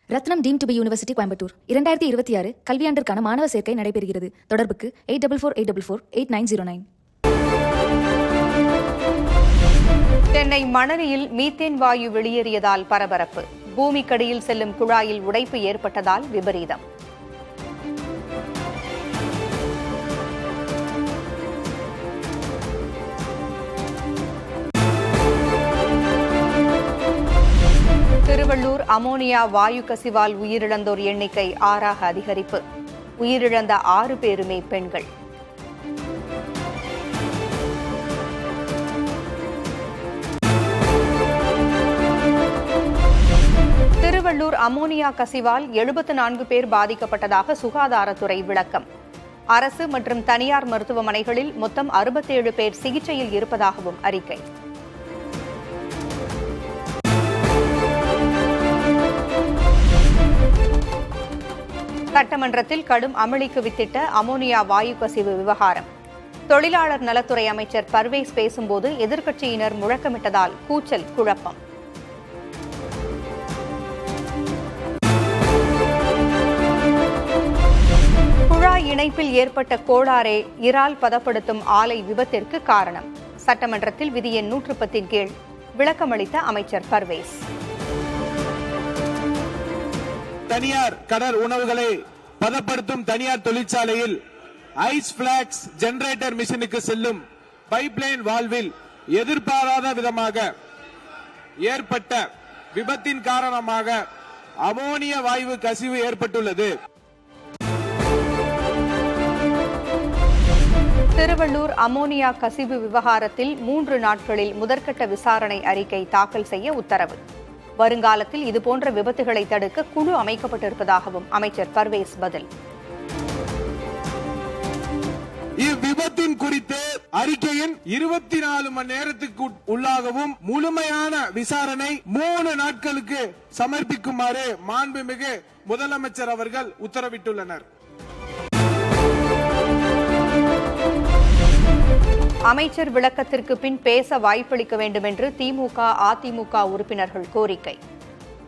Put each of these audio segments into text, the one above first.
Ratnam deemed to be university Coimbatore 2026 கல்வியாண்டிற்கான மாணவர் சேர்க்கை நடைபெறுகிறது. தொடர்புக்கு 8448448909. சென்னை மணலியில் மீத்தேன் வாயு வெளியேறியதால் பரபரப்பு. பூமிக்கடியில் செல்லும் குழாயில் உடைப்பு ஏற்பட்டதால் விபரீதம். திருவள்ளூர் அமோனியா வாயு கசிவால் உயிரிழந்தோர் எண்ணிக்கை 6ஆக அதிகரிப்பு. உயிரிழந்த 6 பேருமே பெண்கள். திருவள்ளூர் அமோனியா கசிவால் 74 பேர் பாதிக்கப்பட்டதாக சுகாதாரத்துறை விளக்கம். அரசு மற்றும் தனியார் மருத்துவமனைகளில் மொத்தம் 67 பேர் சிகிச்சையில் இருப்பதாகவும் அறிக்கை. சட்டமன்றத்தில் கடும் அமளிக்கு வித்திட்ட அமோனியா வாயு கசிவு விவகாரம். தொழிலாளர் நலத்துறை அமைச்சர் பர்வேஸ் பேசும்போது எதிர்க்கட்சியினர் முழக்கமிட்டதால் கூச்சல் குழப்பம். குழாய் இணைப்பில் ஏற்பட்ட கோளாறே இறால் பதப்படுத்தும் ஆலை விபத்திற்கு காரணம். சட்டமன்றத்தில் விதி எண் 110 கீழ் விளக்கமளித்த அமைச்சர் பர்வேஸ். தனியார் கடல் உணவுகளை பதப்படுத்தும் தனியார் தொழிற்சாலையில் ஐஸ் பிளாக்ஸ் ஜெனரேட்டர் மிஷினுக்கு செல்லும் பைப்லைன் வால்வில் எதிர்பாராத விதமாக ஏற்பட்ட விபத்தின் காரணமாக அமோனிய வாயு கசிவு ஏற்பட்டுள்ளது. திருவள்ளூர் அமோனியா கசிவு விவகாரத்தில் 3 நாட்களில் முதற்கட்ட விசாரணை அறிக்கை தாக்கல் செய்ய உத்தரவு. வருங்காலத்தில் இதுபோன்ற விபத்துகளை தடுக்க குழு அமைக்கப்பட்டிருப்பதாகவும் அமைச்சர் பர்வேஸ் பதில். இவ்விபத்தின் குறித்து அறிக்கையின் 24 மணி நேரத்துக்கு உள்ளாகவும் முழுமையான விசாரணை 3 நாட்களுக்கு சமர்ப்பிக்குமாறு மாண்புமிகு முதலமைச்சர் அவர்கள் உத்தரவிட்டுள்ளனர். அமைச்சர் விளக்கத்திற்கு பின் பேச வாய்ப்பளிக்க வேண்டும் என்று திமுக, அதிமுக உறுப்பினர்கள் கோரிக்கை.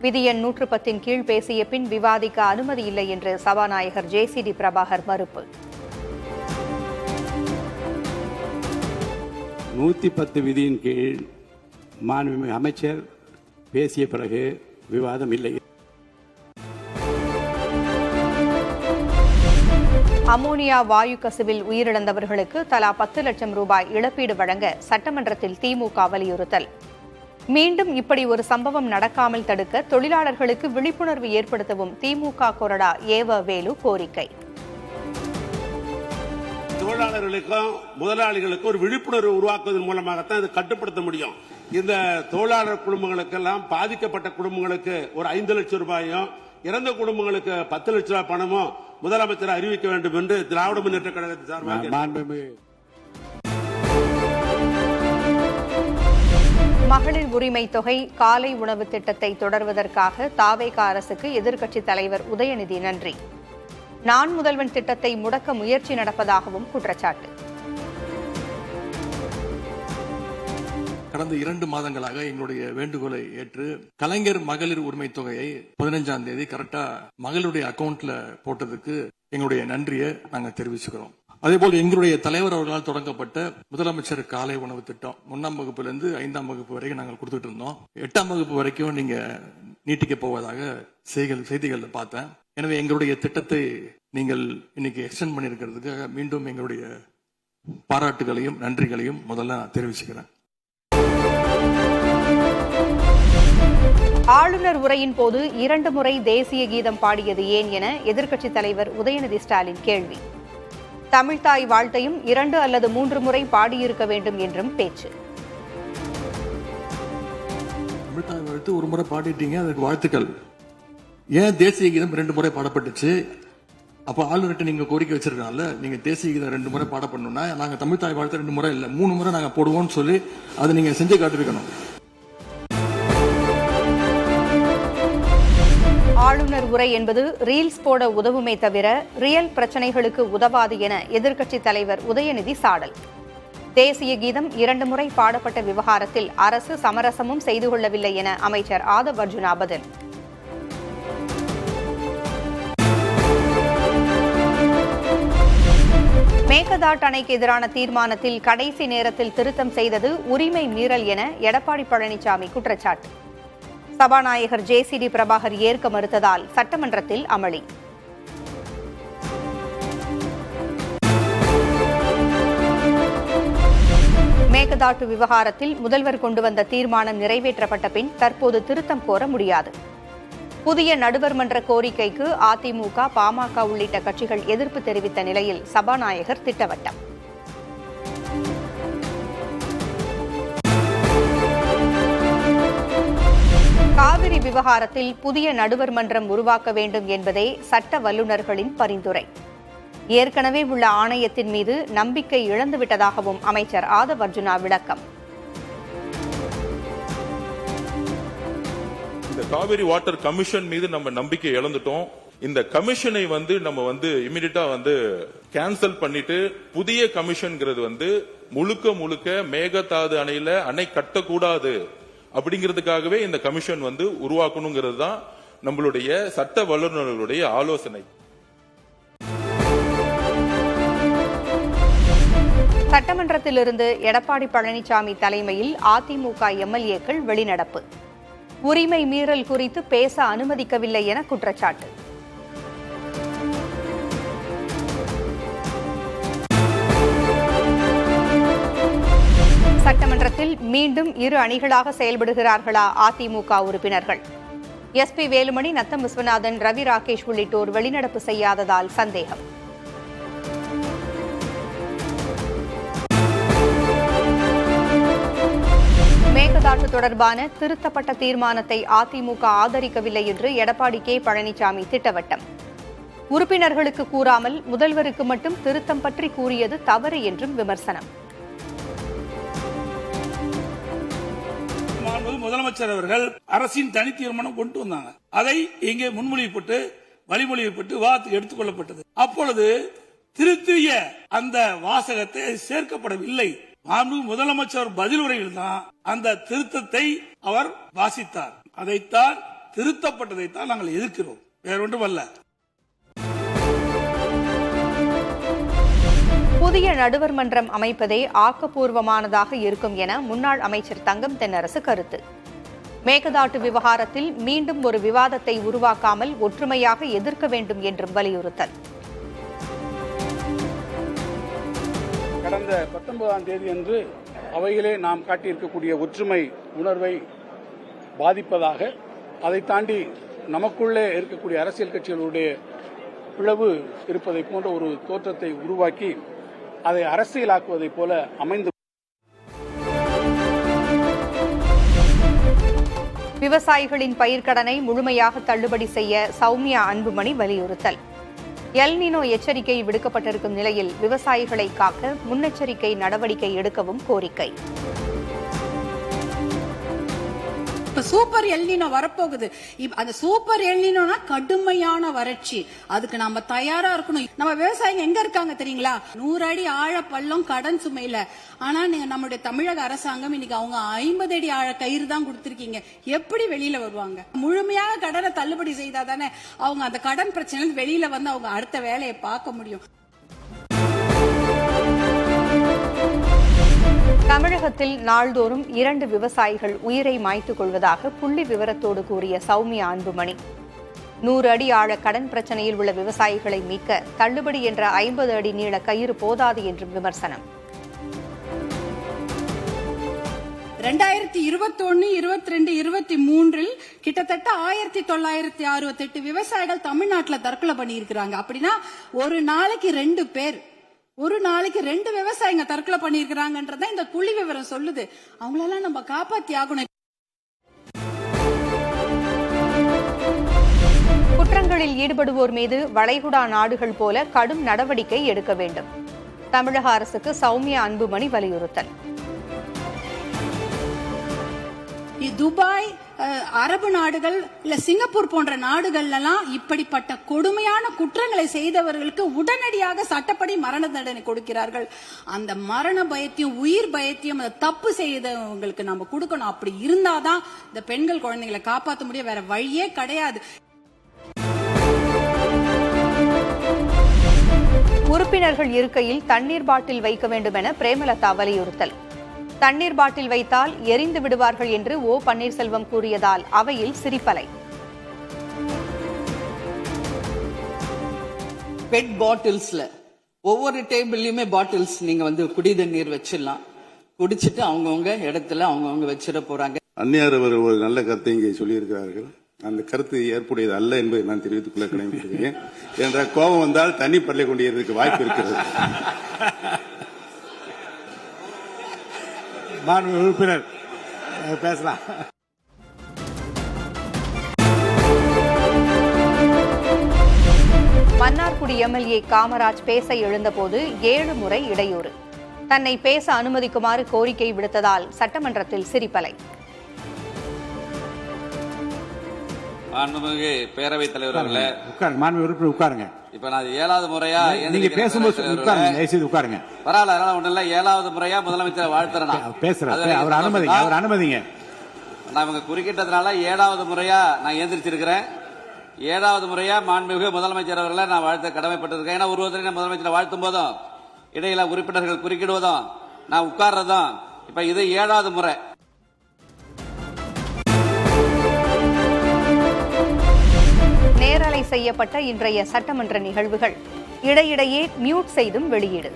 விதி எண் 110 கீழ் பேசிய பின் விவாதிக்க அனுமதி இல்லை என்று சபாநாயகர் JCD பிரபாகர் மறுப்பு. 110 விதியின் கீழ் மாண்புமிகு அமைச்சர் பேசிய பிறகு விவாதம் இல்லை. அமோனியா வாயு கசிவில் உயிரிழந்தவர்களுக்கு தலா 10 லட்சம் ரூபாய் இழப்பீடு வழங்க சட்டமன்றத்தில் திமுக வலியுறுத்தல். மீண்டும் இப்படி ஒரு சம்பவம் நடக்காமல் தடுக்க தொழிலாளர்களுக்கு விழிப்புணர்வு ஏற்படுத்தவும் திமுக கொறடா ஏவ வேலு கோரிக்கை. தொழிலாளர்களுக்கும் முதலாளிகளுக்கும் ஒரு விழிப்புணர்வு உருவாக்குவதன் மூலமாகத்தான் இதை கட்டுப்படுத்த முடியும். இந்த தொழிலாளர் குடும்பங்களுக்கெல்லாம் பாதிக்கப்பட்ட குடும்பங்களுக்கு ஒரு 5 லட்சம் ரூபாயும், இறந்த குடும்பங்களுக்கு 10 லட்சம் ரூபாய் பணமும் முதலமைச்சர் அறிவிக்க வேண்டும் என்று திராவிட முன்னேற்ற கழகத்தின் சார்பாக. மகளிர் உரிமை தொகை காலை உணவு திட்டத்தை தொடர்வதற்காக தாவேக அரசுக்கு எதிர்க்கட்சித் தலைவர் உதயநிதி நன்றி. நான் முதல்வன் திட்டத்தை முடக்க முயற்சி நடப்பதாகவும் குற்றச்சாட்டு. கடந்த 2 மாதங்களாக எங்களுடைய வேண்டுகோளை ஏற்று கலைஞர் மகளிர் உரிமை தொகையை 15ஆம் தேதி கரெக்டா மகளுடைய அக்கவுண்ட்ல போட்டதுக்கு எங்களுடைய நன்றியை நாங்கள் தெரிவிச்சுக்கிறோம். அதேபோல் எங்களுடைய தலைவர் அவர்களால் தொடங்கப்பட்ட முதலமைச்சர் காலை உணவு திட்டம் 1ஆம் வகுப்பிலிருந்து 5ஆம் வகுப்பு வரைக்கும் நாங்கள் கொடுத்துட்டு இருந்தோம். 8ஆம் வகுப்பு வரைக்கும் நீங்க நீட்டிக்க போவதாக செய்திகள் பார்த்தேன். எனவே எங்களுடைய திட்டத்தை நீங்கள் இன்னைக்கு எக்ஸ்டெண்ட் பண்ணியிருக்கிறதுக்காக மீண்டும் எங்களுடைய பாராட்டுகளையும் நன்றிகளையும் முதல்ல தெரிவிச்சுக்கிறேன். ஆளுநர் உரையின் போது 2 முறை தேசிய கீதம் பாடியது ஏன் என எதிர்க்கட்சித் தலைவர் உதயநிதி ஸ்டாலின் கேள்வி. தமிழ்தாய் வாழ்த்தையும் 2 அல்லது 3 முறை பாடியிருக்க வேண்டும் என்றும் பேச்சு. தமிழ்தாய் வாழ்த்து ஒரு முறை பாடிட்டீங்க, அதுக்கு வாழ்த்துக்கள். ஏன் தேசிய கீதம் 2 முறை பாடப்பட்டுச்சு? அப்ப ஆளுநர்கிட்ட நீங்க கோரிக்கை வச்சிருக்கனால நீங்க தேசிய கீதம் 2 முறை பாடப்படணும்னா நாங்க தமிழ்தாய் வாழ்த்து 2 முறை இல்ல 3 முறை நாங்க போடுவோம்னு சொல்லி அதை நீங்க செஞ்சு காட்டிருக்கணும். ஆளுநர் உரை என்பது ரீல்ஸ் போட உதவுமே தவிர ரியல் பிரச்சனைகளுக்கு உதவாது என எதிர்க்கட்சித் தலைவர் உதயநிதி சாடல். தேசிய கீதம் 2 முறை பாடப்பட்ட விவகாரத்தில் அரசு சமரசமும் செய்து கொள்ளவில்லை என அமைச்சர் ஆதவ் அர்ஜுனா பதில். மேகதாட்டு அணைக்கு எதிரான தீர்மானத்தில் கடைசி நேரத்தில் திருத்தம் செய்தது உரிமை மீறல் என எடப்பாடி பழனிசாமி குற்றச்சாட்டு. சபாநாயகர் JCD பிரபாகர் ஏற்க மறுத்ததால் சட்டமன்றத்தில் அமளி. மேகதாட்டு விவகாரத்தில் முதல்வர் கொண்டு வந்த தீர்மானம் நிறைவேற்றப்பட்ட பின் தற்போது திருத்தம் கோர முடியாது. புதிய நடுவர் மன்ற கோரிக்கைக்கு அதிமுக, பாமக உள்ளிட்ட கட்சிகள் எதிர்ப்பு தெரிவித்த நிலையில் சபாநாயகர் திட்டவட்டம். காவிரி விவகாரத்தில் புதிய நடுவர் மன்றம் உருவாக்க வேண்டும் என்பதே சட்ட வல்லுநர்களின் பரிந்துரை. ஏற்கனவே உள்ள ஆணையத்தின் மீது நம்பிக்கை இழந்துவிட்டதாகவும் அமைச்சர் ஆதவ் அர்ஜுனா விளக்கம். இந்த காவிரி வாட்டர் கமிஷன் மீது நம்ம நம்பிக்கை இழந்துட்டோம். இந்த கமிஷனை நம்ம இமிடியட்டா கேன்சல் பண்ணிட்டு புதிய கமிஷன்ங்கிறது முழுக்க முழுக்க மேகதாது அணையில அணை கட்டக்கூடாது அப்படிங்கிறதுக்காகவே இந்த கமிஷன் உருவாக்கணுங்கிறது தான் நம்மளுடைய சட்ட வல்லுநர்களுடைய ஆலோசனை. சட்டமன்றத்திலிருந்து எடப்பாடி பழனிசாமி தலைமையில் அதிமுக MLAக்கள் வெளிநடப்பு. உரிமை மீறல் குறித்து பேச அனுமதிக்கவில்லை என குற்றச்சாட்டு. சட்டமன்றத்தில் மீண்டும் இரு அணிகளாக செயல்படுகிறார்களா அதிமுக உறுப்பினர்கள்? SP வேலுமணி, நத்தம் விஸ்வநாதன், ரவி ராகேஷ் உள்ளிட்டோர் வெளிநடப்பு செய்யாததால் சந்தேகம். மேகதாட்டு தொடர்பான திருத்தப்பட்ட தீர்மானத்தை அதிமுக ஆதரிக்கவில்லை என்று எடப்பாடி பழனிசாமி திட்டவட்டம். உறுப்பினர்களுக்கு கூறாமல் முதல்வருக்கு மட்டும் திருத்தம் பற்றி கூறியது தவறு என்றும் விமர்சனம். முதலமைச்சர் அவர்கள் அரசின் தனி தீர்மானம் கொண்டு வந்தாங்க. அதை இங்கே முன்மொழியப்பட்டு வழிமொழியப்பட்டு வாதத்துக்கு எடுத்துக் கொள்ளப்பட்டது. அப்பொழுது திருத்திய அந்த வாசகத்தை சேர்க்கப்படவில்லை. முதலமைச்சர் பதில் உரையில் தான் அந்த திருத்தத்தை அவர் வாசித்தார். அதைத்தான் திருத்தப்பட்டதைத்தான் நாங்கள் எதிர்க்கிறோம், வேறொன்றுமல்ல. புதிய நடுவர் மன்றம் அமைப்பதே ஆக்கப்பூர்வமானதாக இருக்கும் என முன்னாள் அமைச்சர் தங்கம் தென்னரசு கருத்து. மேகதாட்டு விவகாரத்தில் மீண்டும் ஒரு விவாதத்தை உருவாக்காமல் ஒற்றுமையாக எதிர்க்க வேண்டும் என்றும் வலியுறுத்தல். கடந்த 19ஆம் தேதி அன்று அவையிலே நாம் காட்டியிருக்கக்கூடிய ஒற்றுமை உணர்வை பாதிப்பதாக, அதை தாண்டி நமக்குள்ளே இருக்கக்கூடிய அரசியல் கட்சிகளுடைய பிளவு இருப்பதை போன்ற ஒரு தோற்றத்தை உருவாக்கி அதை அரசியலாக்குவதைப் போல அமைந்து. விவசாயிகளின் பயிர்க்கடனை முழுமையாக தள்ளுபடி செய்ய சௌமியா அன்புமணி வலியுறுத்தல். எல் நினோ எச்சரிக்கை விடுக்கப்பட்டிருக்கும் நிலையில் விவசாயிகளை காக்க முன்னெச்சரிக்கை நடவடிக்கை எடுக்கவும் கோரிக்கை. சூப்பர் எல்னினோ வரப்போகுது. அந்த சூப்பர் எல்னினோனா கடுமையான வறட்சி. அதுக்கு நாம தயாரா இருக்கணும். நம்ம விவசாயிங்க எங்க இருக்காங்க தெரியுங்களா? 100 அடி ஆழ பள்ளம் கடன் சுமையில. ஆனா நீங்க நம்முடைய தமிழக அரசாங்கம் இன்னைக்கு அவங்க 50 அடி ஆழ கயிறு தான் கொடுத்திருக்கீங்க. எப்படி வெளியில வருவாங்க? முழுமையாக கடனை தள்ளுபடி செய்தாதானே அவங்க அந்த கடன் பிரச்சனை வெளியில வந்து அவங்க அடுத்த வேலையை பார்க்க முடியும். தமிழகத்தில் நாள்தோறும் 2 விவசாயிகள் உயிரை மாய்த்துக் கொள்வதாக புள்ளி விவரத்தோடு கூறிய சௌமியா அன்புமணி, 100 அடி ஆழ கடன் பிரச்சனையில் உள்ள விவசாயிகளை மீட்க தள்ளுபடி என்ற 50 அடி நீள கயிறு போதாது என்றும் விமர்சனம். 2021, 22, 23 கிட்டத்தட்ட 1968 விவசாயிகள் தமிழ்நாட்டில் தற்கொலை பண்ணியிருக்கிறாங்க. அப்படின்னா ஒரு நாளைக்கு 2 பேர், ஒரு நாளைக்கு 2 விவசாயிங்க தற்கொலை பண்ணிருக்கிறாங்கன்றத இந்த புள்ளி விவரம் சொல்லுது. அவங்களெல்லாம் நம்ம காப்பாத்தி ஆகணும். குற்றங்களில் ஈடுபடுவோர் மீது வளைகுடா நாடுகள் போல கடும் நடவடிக்கை எடுக்க வேண்டும். தமிழக அரசுக்கு சௌமியா அன்புமணி வலியுறுத்தல். துபாய், அரபு நாடுகள் இல்ல சிங்கப்பூர் போன்ற நாடுகள்லாம் இப்படிப்பட்ட கொடுமையான குற்றங்களை செய்தவர்களுக்கு உடனடியாக சட்டப்படி மரண தண்டனை கொடுக்கிறார்கள். அந்த மரண பயத்தையும் உயிர் பயத்தையும் அந்த தப்பு செய்தவங்களுக்கு நம்ம கொடுக்கணும். அப்படி இருந்தாதான் இந்த பெண்கள் குழந்தைகளை காப்பாற்ற முடியும். வேற வழியே கிடையாது. உறுப்பினர் உறுப்பினர்கள் இருக்கையில் தண்ணீர் பாட்டில் வைக்க வேண்டும் என பிரேமலதா வலியுறுத்தல். தண்ணீர் பாட்டில் வைத்தால் எரிந்து விடுவார்கள் என்று ஓ பன்னீர்செல்வம் கூறியதால் அவையில் சிரிப்பலை. பெட் பாட்டில்ஸ்ல ஒவ்வொரு டேபிள்லயுமே பாட்டில்ஸ் நீங்க குடி தண்ணீர் வச்சிடலாம். குடிச்சிட்டு அவங்கவுங்க இடத்துல அவங்கவுங்க வச்சிட போறாங்க. அந்நியார் ஒரு நல்ல கருத்தை இங்கே சொல்லியிருக்கிறார்கள். அந்த கருத்து ஏற்புடையது அல்ல என்பதை நான் தெரிவித்துக் கொள்ள கடமைப்பட்டிருக்கிறேன். என்ற கோபம் வந்தால் தண்ணி பரலை கொண்டிருக்க வாய்ப்பு இருக்கிறது. மாண்பு உறுப்பினர் பேசலாம். மன்னார்குடி எம்எல்ஏ காமராஜ் பேச எழுந்தபோது 7 முறை இடையூறு. தன்னை பேச அனுமதிக்குமாறு கோரிக்கை விடுத்ததால் சட்டமன்றத்தில் சிரிப்பலை. மாண்புமிகு பேரவைத் தலைவர் அவர்களே, மாண்பு உறுப்பினர் உட்காருங்க. இப்ப நான் 7வது முறையா நீங்க பேசும்போது உட்காருங்க. பரவாயில்ல, அதனால ஒண்ணு இல்ல. 7வது முறையா முதலமைச்சரை வாழ்த்துறேன். பேசுறேன், அவர் அனுமதிங்க. நான் இவங்க குறுக்கிட்டதுனால 7வது முறையா நான் எந்திரிச்சிருக்கிறேன். 7வது முறையா மாண்புமிகு முதலமைச்சர் அவர்களை நான் வாழ்த்த கடமைப்பட்டிருக்கேன். ஏன்னா ஒருவரை முதலமைச்சரை வாழ்த்தும் போதும் இடையில உறுப்பினர்கள் குறுக்கிடுவதும் நான் உட்கார்றதும் இப்ப இது 7வது முறை. நேரலை செய்யப்பட்ட இன்றைய சட்டமன்ற நிகழ்வுகள் இடையிடையே மியூட் செய்தும் வெளியீடு.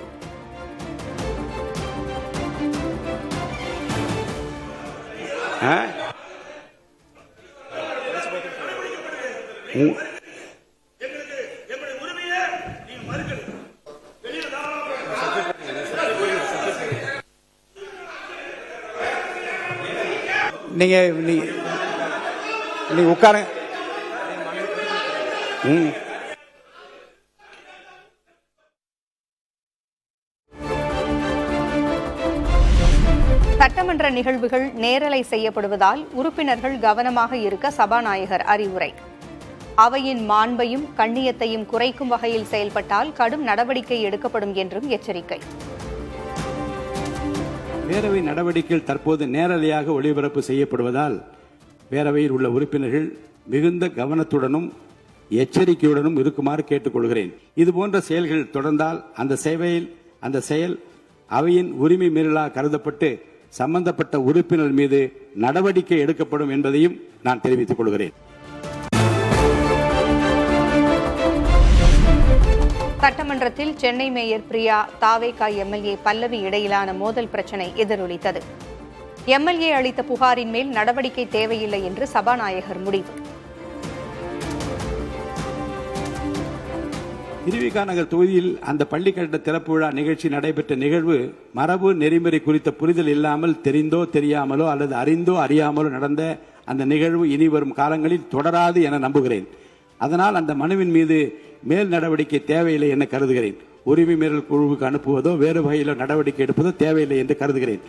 நீங்க உட்காருங்க. சட்டமன்ற நிகழ்வுகள் நேரலை செய்யப்படுவதால் உறுப்பினர்கள் கவனமாக இருக்க சபாநாயகர் அறிவுரை. அவையின் மாண்பையும் கண்ணியத்தையும் குறைக்கும் வகையில் செயல்பட்டால் கடும் நடவடிக்கை எடுக்கப்படும் என்றும் எச்சரிக்கை. பேரவை நடவடிக்கைகள் தற்போது நேரலையாக ஒளிபரப்பு செய்யப்படுவதால் பேரவையில் உள்ள உறுப்பினர்கள் மிகுந்த கவனத்துடனும் எச்சரிக்கையுடனும் இருக்குமாறு கேட்டுக்கொள்கிறேன். இதுபோன்ற செயல்கள் தொடர்ந்தால் அந்த செயல் அவையின் உரிமை மீறலாக கருதப்பட்டு சம்பந்தப்பட்ட உறுப்பினர் மீது நடவடிக்கை எடுக்கப்படும் என்பதையும் நான் தெரிவித்துக் கொள்கிறேன். சட்டமன்றத்தில் சென்னை மேயர் பிரியா, தாவேகா எம்எல்ஏ பல்லவி இடையிலான மோதல் பிரச்சினை எதிரொலித்தது. எம்எல்ஏ அளித்த புகாரின் மேல் நடவடிக்கை தேவையில்லை என்று சபாநாயகர் முடிவு. திருவிக நகர் தொகுதியில் அந்த பள்ளி கட்ட திறப்பு விழா நிகழ்ச்சி நடைபெற்ற நிகழ்வு மரபு நெறிமுறை குறித்த புரிதல் இல்லாமல் தெரிந்தோ தெரியாமலோ அல்லது அறிந்தோ அறியாமலோ நடந்த அந்த நிகழ்வு இனி வரும் காலங்களில் தொடராது என நம்புகிறேன். அதனால் அந்த மனுவின் மீது மேல் நடவடிக்கை தேவையில்லை என கருதுகிறேன். உரிமை மீறல் குழுவுக்கு அனுப்புவதோ வேறு வகையிலோ நடவடிக்கை எடுப்பதோ தேவையில்லை என்று கருதுகிறேன்.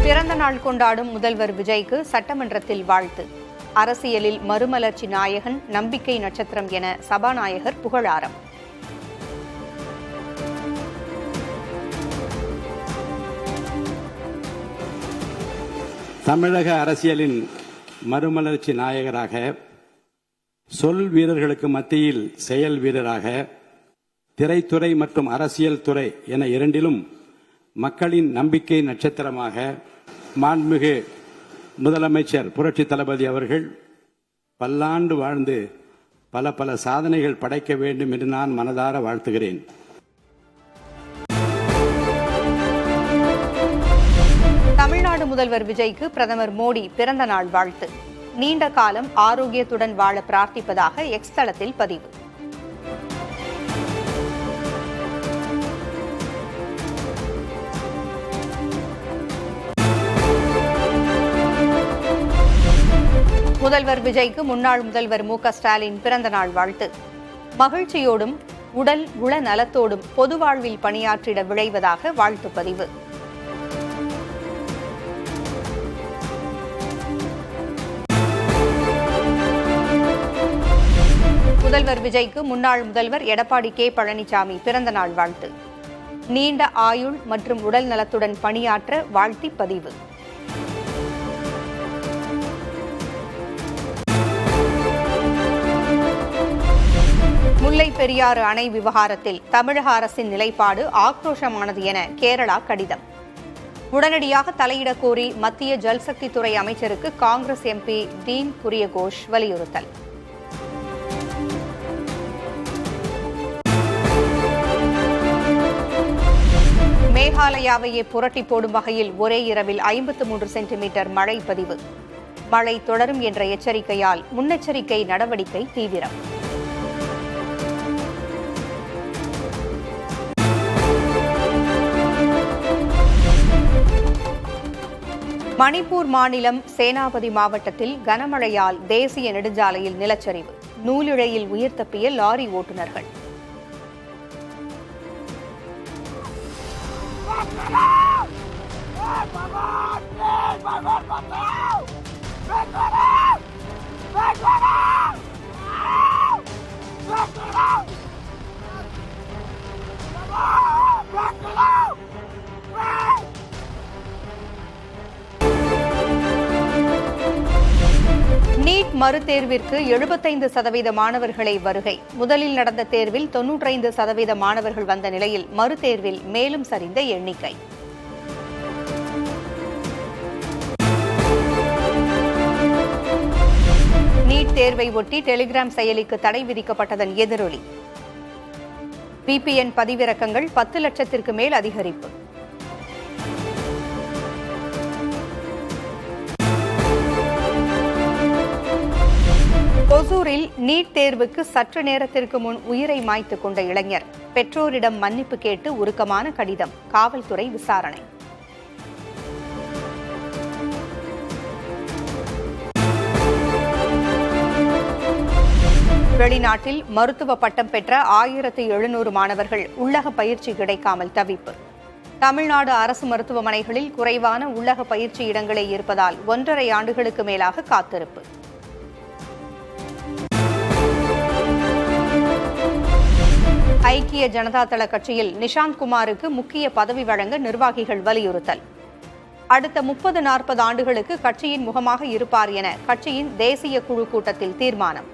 பிறந்த நாள் கொண்டாடும் முதல்வர் விஜய்க்கு சட்டமன்றத்தில் வாழ்த்து. அரசியலில் மறுமலர்ச்சி நாயகன், நம்பிக்கை நட்சத்திரம் என சபாநாயகர் புகழாரம். தமிழக அரசியலின் மறுமலர்ச்சி நாயகராக, சொல் வீரர்களுக்கு மத்தியில் செயல் வீரராக, திரைத்துறை மற்றும் அரசியல் துறை என இரண்டிலும் மக்களின் நம்பிக்கை நட்சத்திரமாக மாண்புமிகு முதலமைச்சர் புரட்சி தளபதி அவர்கள் பல்லாண்டு வாழ்ந்து பல பல சாதனைகள் படைக்க வேண்டும் என்று நான் மனதார வாழ்த்துகிறேன். தமிழ்நாடு முதல்வர் விஜய்க்கு பிரதமர் மோடி பிறந்த நாள் வாழ்த்து. நீண்ட காலம் ஆரோக்கியத்துடன் வாழ பிரார்த்திப்பதாக எக்ஸ் தளத்தில் பதிவு. முதல்வர் விஜய்க்கு முன்னாள் முதல்வர் மு க ஸ்டாலின் பிறந்த நாள் வாழ்த்து. மகிழ்ச்சியோடும் உடல் உள நலத்தோடும் பொது வாழ்வில் பணியாற்றிட விழைவதாக வாழ்த்து பதிவு. முதல்வர் விஜய்க்கு முன்னாள் முதல்வர் எடப்பாடி கே பழனிசாமி பிறந்த நாள் வாழ்த்து. நீண்ட ஆயுள் மற்றும் உடல் நலத்துடன் பணியாற்ற வாழ்த்தி பதிவு. முல்லை பெரியாறு அணை விவகாரத்தில் தமிழக அரசின் நிலைப்பாடு ஆக்ரோஷமானது என கேரளா கடிதம். உடனடியாக தலையிடக் கோரி மத்திய ஜல்சக்தி துறை அமைச்சருக்கு காங்கிரஸ் எம்பி டீன் குரியகோஷ் வலியுறுத்தல். மேகாலயாவையே புரட்டி போடும் வகையில் ஒரே இரவில் 53 சென்டிமீட்டர் மழை பதிவு. மழை தொடரும் என்ற எச்சரிக்கையால் முன்னெச்சரிக்கை நடவடிக்கை தீவிரம். மணிப்பூர் மாநிலம் சேனாபதி மாவட்டத்தில் கனமழையால் தேசிய நெடுஞ்சாலையில் நிலச்சரிவு. நூலிழையில் உயிர் தப்பிய லாரி ஓட்டுநர்கள். நீட் மறுதேர்விற்கு 75% மாணவர்களை வருகை. முதலில் நடந்த தேர்வில் 95% மாணவர்கள் வந்த நிலையில் மறுதேர்வில் மேலும் சரிந்த எண்ணிக்கை. நீட் தேர்வை ஒட்டி டெலிகிராம் செயலிக்கு தடை விதிக்கப்பட்டதன் எதிரொலி. VPN பதிவிறக்கங்கள் 10 லட்சத்திற்கு மேல் அதிகரிப்பு. ஒசூரில் நீட் தேர்வுக்கு சற்று நேரத்திற்கு முன் உயிரை மாய்த்துக் கொண்ட இளைஞர். பெற்றோரிடம் மன்னிப்பு கேட்டு உருக்கமான கடிதம். காவல்துறை விசாரணை. வெளிநாட்டில் மருத்துவ பட்டம் பெற்ற 1700 மாணவர்கள் உள்ளக பயிற்சி கிடைக்காமல் தவிப்பு. தமிழ்நாடு அரசு மருத்துவமனைகளில் குறைவான உள்ளக பயிற்சி இடங்களே இருப்பதால் 1.5 ஆண்டுகளுக்கு மேலாக காத்திருப்பு. ஐக்கிய ஜனதா தள கட்சியில் நிஷாந்த் குமாருக்கு முக்கிய பதவி வழங்க நிர்வாகிகள் வலியுறுத்தல். அடுத்த 30-40 ஆண்டுகளுக்கு கட்சியின் முகமாக இருப்பார் என கட்சியின் தேசிய குழு கூட்டத்தில் தீர்மானம்.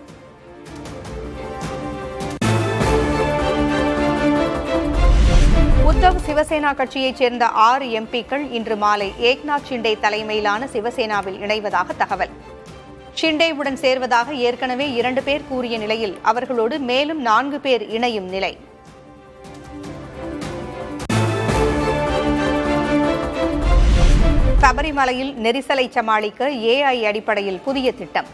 உத்தவ் சிவசேனா கட்சியைச் சேர்ந்த 6 எம்பிக்கள் இன்று மாலை ஏக்நாத் ஷிண்டே தலைமையிலான சிவசேனாவில் இணைவதாக தகவல். ஷிண்டேவுடன் சேர்வதாக ஏற்கனவே 2 பேர் கூறிய நிலையில் அவர்களோடு மேலும் 4 பேர் இணையும் நிலை. சபரிமலையில் நெரிசலை சமாளிக்க AI அடிப்படையில் புதிய திட்டம்.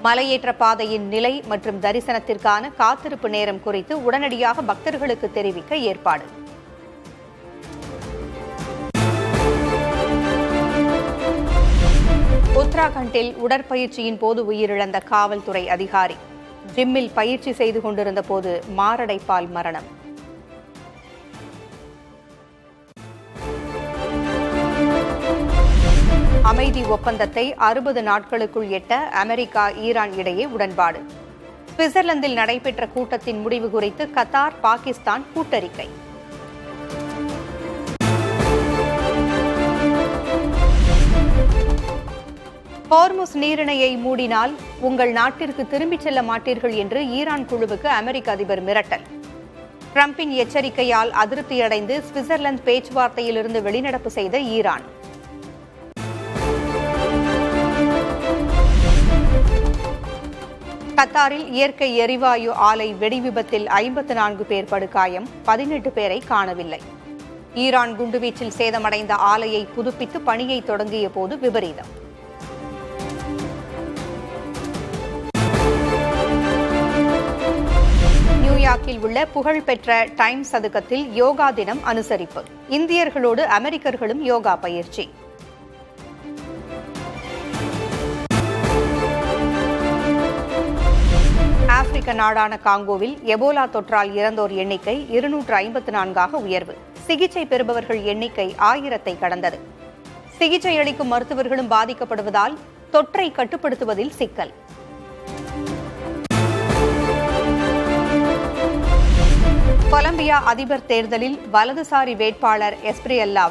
மலையேற்ற பாதையின் நிலை மற்றும் தரிசனத்திற்கான காத்திருப்பு நேரம் குறித்து உடனடியாக பக்தர்களுக்கு தெரிவிக்க ஏற்பாடு. உத்தராகண்டில் உடற்பயிற்சியின் போது உயிரிழந்த காவல்துறை அதிகாரி. ஜிம்மில் பயிற்சி செய்து கொண்டிருந்த போது மாரடைப்பால் மரணம். அமைதி ஒப்பந்தத்தை 60 நாட்களுக்குள் எட்ட அமெரிக்கா ஈரான் இடையே உடன்பாடு. சுவிட்சர்லாந்தில் நடைபெற்ற கூட்டத்தின் முடிவு குறித்து கத்தார், பாகிஸ்தான் கூட்டறிக்கை. ஹோர்முஸ் நீரிணையை மூடினால் உங்கள் நாட்டிற்கு திரும்பிச் செல்ல மாட்டீர்கள் என்று ஈரான் குழுவுக்கு அமெரிக்க அதிபர் மிரட்டல். டிரம்பின் எச்சரிக்கையால் அதிருப்தியடைந்து சுவிட்சர்லாந்து பேச்சுவார்த்தையிலிருந்து வெளிநடப்பு செய்த ஈரான். கத்தாரில் இயற்கை எரிவாயு ஆலை வெடிவிபத்தில் 54 பேர் படுகாயம், 18 பேரை காணவில்லை. ஈரான் குண்டுவீச்சில் சேதமடைந்த ஆலையை புதுப்பித்து பணியை தொடங்கிய போது விபரீதம். நியூயார்க்கில் உள்ள புகழ்பெற்ற டைம் சதுக்கத்தில் யோகா தினம் அனுசரிப்பு. இந்தியர்களோடு அமெரிக்கர்களும் யோகா பயிற்சி. ஆப்பிரிக்க நாடான காங்கோவில் எபோலா தொற்றால் இறந்தோர் எண்ணிக்கை 254 உயர்வு. சிகிச்சை பெறுபவர்கள் எண்ணிக்கை 1000 கடந்தது. சிகிச்சை அளிக்கும் மருத்துவர்களும் பாதிக்கப்படுவதால் தொற்றை கட்டுப்படுத்துவதில் சிக்கல். கொலம்பியா அதிபர் தேர்தலில் வலதுசாரி வேட்பாளர் எஸ்பிரியல்லா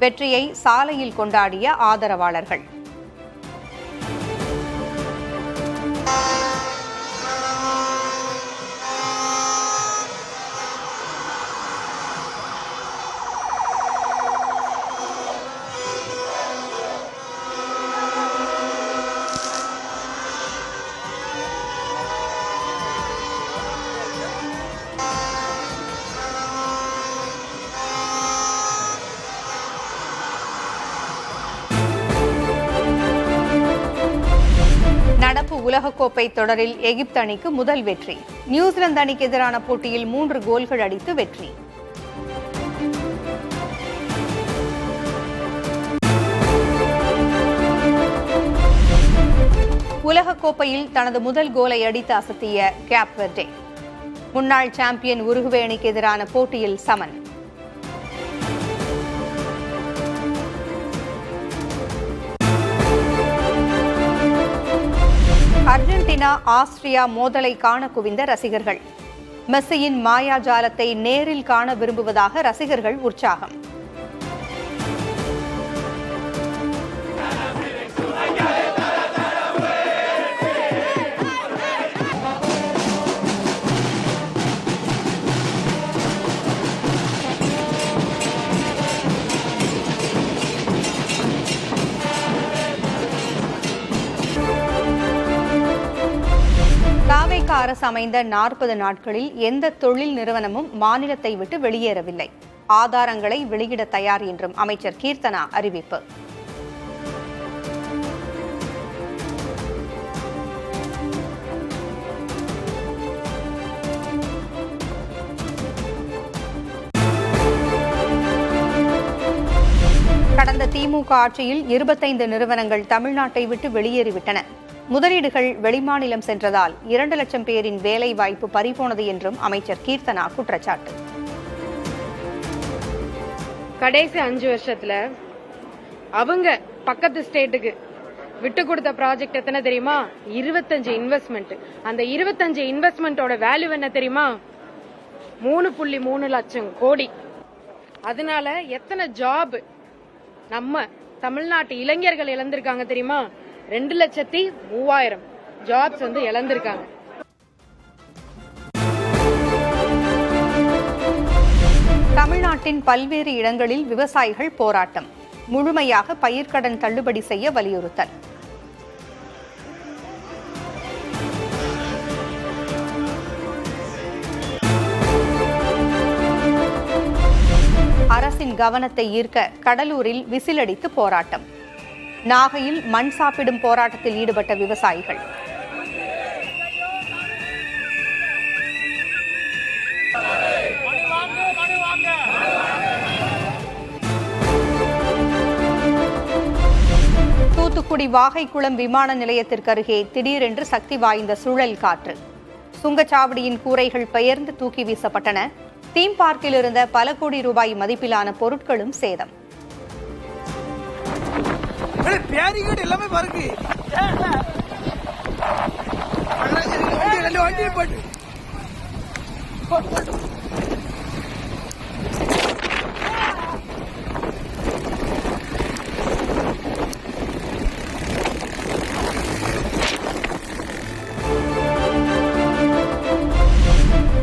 வெற்றியை சாலையில் கொண்டாடிய ஆதரவாளர்கள். உலகக்கோப்பை தொடரில் எகிப்து அணிக்கு முதல் வெற்றி. நியூசிலாந்து அணிக்கு எதிரான போட்டியில் 3 கோல்கள் அடித்து வெற்றி. உலகக்கோப்பையில் தனது முதல் கோலை அடித்து அசத்திய கேப் வெர்டே. முன்னாள் சாம்பியன் உருகுவே அணிக்கு எதிரான போட்டியில் சமன். அர்ஜென்டினா ஆஸ்திரியா மோதலை காண குவிந்த ரசிகர்கள். மெஸ்ஸியின் மாயாஜாலத்தை நேரில் காண விரும்புவதாக ரசிகர்கள் உற்சாகம். தாவேகா அரசு அமைந்த 40 நாட்களில் எந்த தொழில் நிறுவனமும் மாநிலத்தை விட்டு வெளியேறவில்லை. ஆதாரங்களை வெளியிட தயார் என்றும் அமைச்சர் கீர்த்தனா அறிவிப்பு. கடந்த திமுக ஆட்சியில் 25 நிறுவனங்கள் தமிழ்நாட்டை விட்டு வெளியேறிவிட்டன. முதலீடுகள் வெளிமாநிலம் சென்றதால் 2 லட்சம் பேரின் வேலை வாய்ப்பு பறிபோனது என்றும் அமைச்சர் கீர்த்தனா குற்றச்சாட்டு. கடைசி 5 வருஷத்துல அவங்க பக்கத்து ஸ்டேட்டுக்கு விட்டு கொடுத்த ப்ராஜெக்ட் எத்தனை தெரியுமா? 25 இன்வெஸ்ட்மெண்ட். அந்த 25 இன்வெஸ்ட்மெண்டோட வேல்யூ என்ன தெரியுமா? 3.3 லட்சம் கோடி. அதனால எத்தனை ஜாப் நம்ம தமிழ்நாட்டு இளைஞர்கள் இழந்திருக்காங்க தெரியுமா? 2,03,000 ஜாப்ஸ் இழந்திருக்காங்க. தமிழ்நாட்டின் பல்வேறு இடங்களில் விவசாயிகள் போராட்டம். முழுமையாக பயிர்க்கடன் தள்ளுபடி செய்ய வலியுறுத்தல். அரசின் கவனத்தை ஈர்க்க கடலூரில் விசிலடித்து போராட்டம். நாகையில் மண் சாப்பிடும் போராட்டத்தில் ஈடுபட்ட விவசாயிகள். தூத்துக்குடி வாகைக்குளம் விமான நிலையத்திற்கு அருகே திடீரென்று சக்தி வாய்ந்த சுழல் காற்று. சுங்கச்சாவடியின் கூரைகள் பெயர்ந்து தூக்கி வீசப்பட்டன. தீம் பார்க்கில் இருந்த பல கோடி ரூபாய் மதிப்பிலான பொருட்களும் சேதம். எல்லாமே பாருங்க.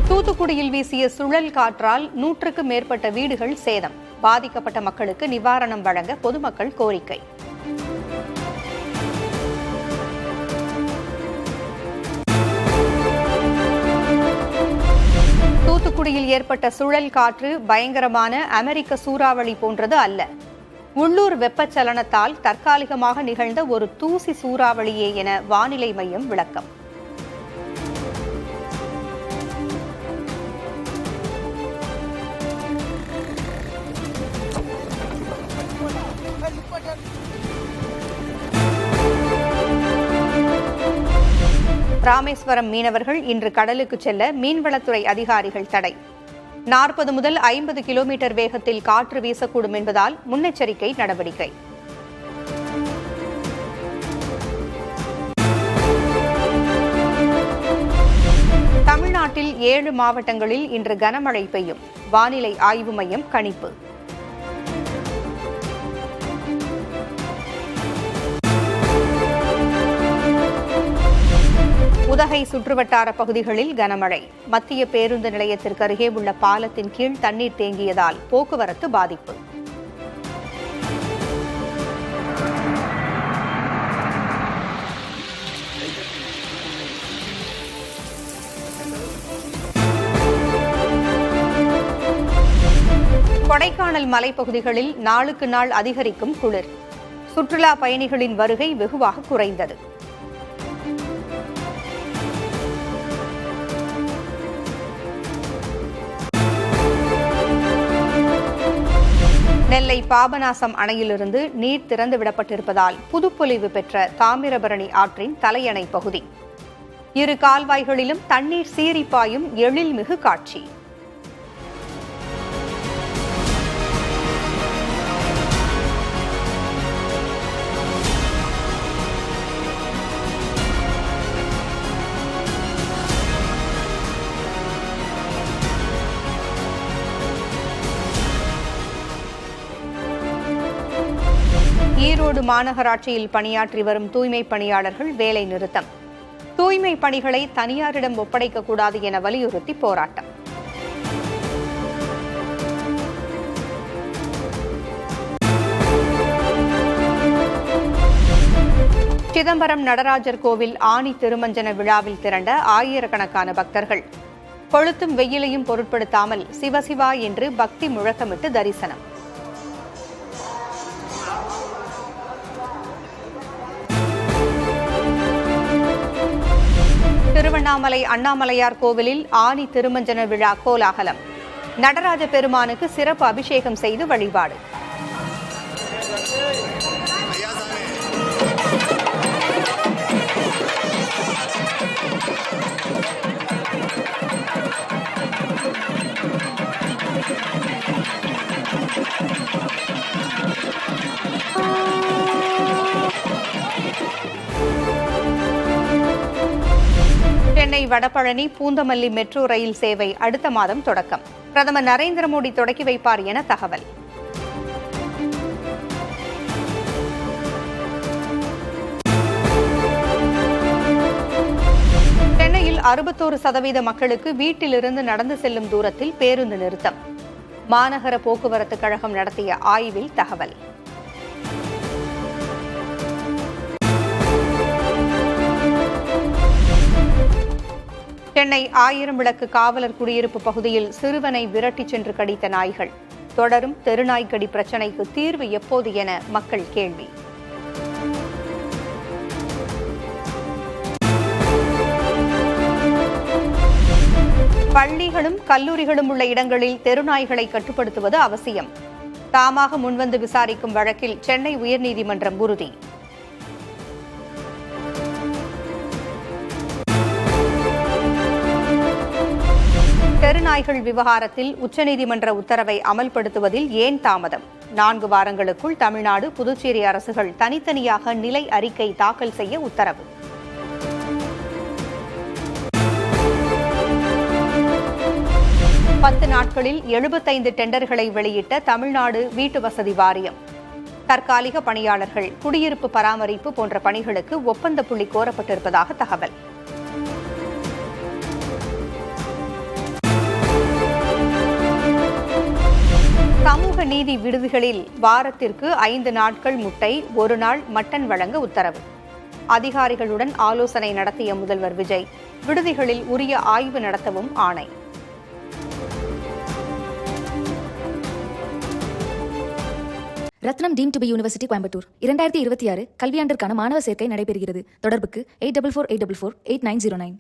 தூத்துக்குடியில் வீசிய சுழல் காற்றால் 100க்கும் மேற்பட்ட வீடுகள் சேதம். பாதிக்கப்பட்ட மக்களுக்கு நிவாரணம் வழங்க பொதுமக்கள் கோரிக்கை. தூத்துக்குடியில் ஏற்பட்ட சுழல் காற்று பயங்கரமான அமெரிக்க சூறாவளி போன்றது அல்ல. உள்ளூர் வெப்பச்சலனத்தால் தற்காலிகமாக நிகழ்ந்த ஒரு தூசி சூறாவளியே என வானிலை மையம் விளக்கம். ராமேஸ்வரம் மீனவர்கள் இன்று கடலுக்கு செல்ல மீன்வளத்துறை அதிகாரிகள் தடை. 40 முதல் 50 கிலோமீட்டர் வேகத்தில் காற்று வீசக்கூடும் என்பதால் முன்னெச்சரிக்கை நடவடிக்கை. தமிழ்நாட்டில் 7 மாவட்டங்களில் இன்று கனமழை பெய்யும். வானிலை ஆய்வு மையம் கணிப்பு. உதகை சுற்றுவட்டார பகுதிகளில் கனமழை. மத்திய பேருந்து நிலையத்திற்கு அருகே உள்ள பாலத்தின் கீழ் தண்ணீர் தேங்கியதால் போக்குவரத்து பாதிப்பு. கொடைக்கானல் மலைப்பகுதிகளில் நாளுக்கு நாள் அதிகரிக்கும் குளிர். சுற்றுலா பயணிகளின் வருகை வெகுவாக குறைந்தது. நெல்லை பாபநாசம் அணையிலிருந்து நீர் திறந்துவிடப்பட்டிருப்பதால் புதுப்பொலிவு பெற்ற தாமிரபரணி ஆற்றின் தலையணை பகுதி. இரு கால்வாய்களிலும் தண்ணீர் சீறி பாயும் எழில்மிகு காட்சி. ஈரோடு மாநகராட்சியில் பணியாற்றி வரும் தூய்மை பணியாளர்கள் வேலை நிறுத்தம். தூய்மை பணிகளை தனியாரிடம் ஒப்படைக்கக்கூடாது என வலியுறுத்தி போராட்டம். சிதம்பரம் நடராஜர் கோவில் ஆனி திருமஞ்சன விழாவில் திரண்ட ஆயிரக்கணக்கான பக்தர்கள் கொளுத்தும் வெயிலையும் பொருட்படுத்தாமல் சிவசிவா என்று பக்தி முழக்கமிட்டு தரிசனம். திருவண்ணாமலை அண்ணாமலையார் கோவிலில் ஆனி திருமஞ்சன விழா கோலாகலம். நடராஜ பெருமானுக்கு சிறப்பு அபிஷேகம் செய்து வழிபாடு. சென்னை வடபழனி பூந்தமல்லி மெட்ரோ ரயில் சேவை அடுத்த மாதம் தொடக்கம். பிரதமர் நரேந்திர மோடி தொடக்கி வைப்பார் என தகவல். சென்னையில் 61% மக்களுக்கு வீட்டிலிருந்து நடந்து செல்லும் தூரத்தில் பேருந்து நிறுத்தம். மாநகர போக்குவரத்து கழகம் நடத்திய ஆய்வில் தகவல். சென்னை 1000 விளக்கு காவலர் குடியிருப்பு பகுதியில் சிறுவனை விரட்டிச் சென்று கடித்த நாய்கள். தொடரும் தெருநாய்க்கடி பிரச்சினைக்கு தீர்வு எப்போது என மக்கள் கேள்வி. பள்ளிகளும் கல்லூரிகளும் உள்ள இடங்களில் தெருநாய்களை கட்டுப்படுத்துவது அவசியம். தாமாக முன்வந்து விசாரிக்கும் வழக்கில் சென்னை உயர்நீதிமன்றம் உறுதி. தெருநாய்கள் விவகாரத்தில் உச்சநீதிமன்ற உத்தரவை அமல்படுத்துவதில் ஏன் தாமதம்? 4 வாரங்களுக்குள் தமிழ்நாடு, புதுச்சேரி அரசுகள் தனித்தனியாக நிலை அறிக்கை தாக்கல் செய்ய உத்தரவு. பத்து நாட்களில் 75 டெண்டர்களை வெளியிட்ட தமிழ்நாடு வீட்டு வசதி வாரியம். தற்காலிக பணியாளர்கள், குடியிருப்பு பராமரிப்பு போன்ற பணிகளுக்கு ஒப்பந்த புள்ளி கோரப்பட்டிருப்பதாக தகவல். சமூக நீதி விடுதிகளில் வாரத்திற்கு 5 நாட்கள் முட்டை, 1 நாள் மட்டன் வழங்க உத்தரவு. அதிகாரிகளுடன் ஆலோசனை நடத்திய முதல்வர் விஜய். விடுதிகளில் உரிய ஆய்வு நடத்தவும் ஆணை. Rathnam deemed to be university Coimbatore 2026 கல்வியாண்டிற்கான மாணவர் சேர்க்கை நடைபெறுகிறது. தொடர்புக்கு 8448448909.